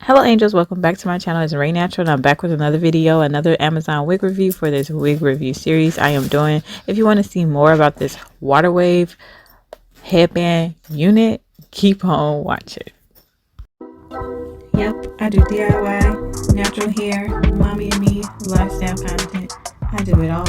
Hello angels, welcome back to my channel. It's Rain Natural and I'm back with another video, another Amazon wig review for this wig review series I am doing. If you want to see more about this water wave headband unit, keep on watching. Yep, I do DIY, natural hair, mommy and me, lifestyle content. I do it all.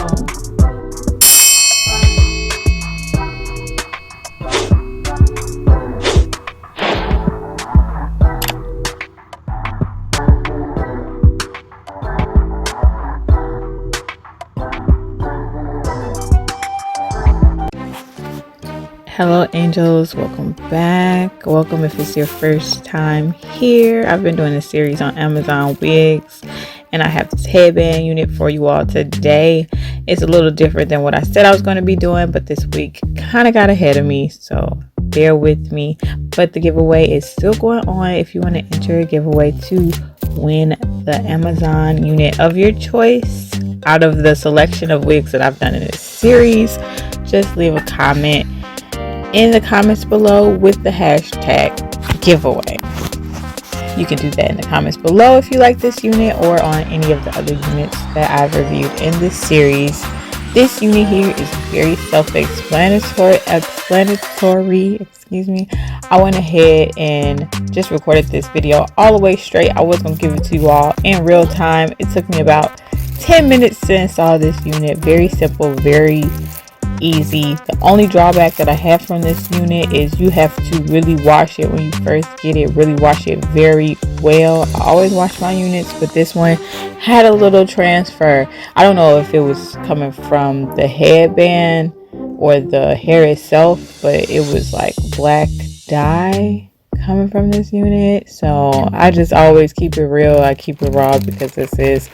Hello angels, welcome back. Welcome if it's your first time here. I've been doing a series on Amazon wigs and I have this headband unit for you all today. It's a little different than what I said I was going to be doing, but this week kind of got ahead of me, so bear with me. But the giveaway is still going on. If you want to enter a giveaway to win the Amazon unit of your choice out of the selection of wigs that I've done in this series, just leave a comment in the comments below with the hashtag giveaway. You can do that in the comments below if you like this unit or on any of the other units that I've reviewed in this series. This unit here is very self-explanatory. I went ahead and just recorded this video all the way straight. I was going to give it to you all in real time. It took me about 10 minutes to install this unit. Very simple, very easy. The only drawback that I have from this unit is you have to really wash it when you first get it. Really wash it very well. I always wash my units, but this one had a little transfer. I don't know if it was coming from the headband or the hair itself, but it was like black dye coming from this unit. So I just always keep it real. I keep it raw because this is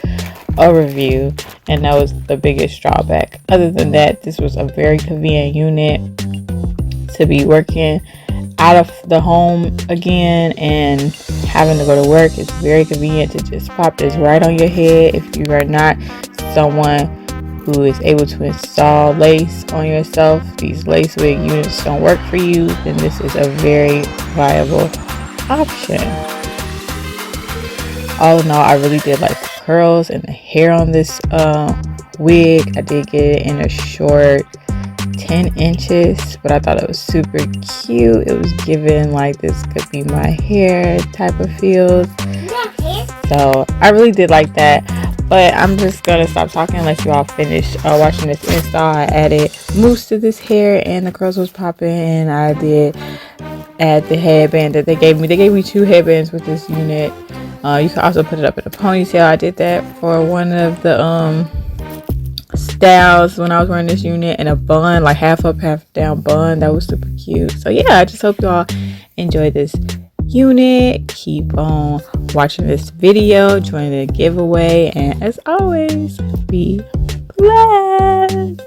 a review, and that was the biggest drawback. Other than that, this was a very convenient unit to be working out of the home again and having to go to work. It's very convenient to just pop this right on your head. If you are not someone who is able to install lace on yourself, these lace wig units don't work for you, then this is a very viable option. All in all, I really did like the curls and the hair on this wig. I did get it in a short 10 inches, but I thought it was super cute. It was giving like this could be my hair type of feel. So I really did like that. But I'm just gonna stop talking and let you all finish watching this install. I added mousse to this hair and the curls was popping, and I did add the headband that they gave me. They gave me 2 headbands with this unit. You can also put it up in a ponytail. I did that for one of the styles when I was wearing this unit, and a bun, like half up half down bun. That was super cute. So yeah, I just hope you all enjoy this unit. Keep on watching this video, join the giveaway, and as always, be blessed.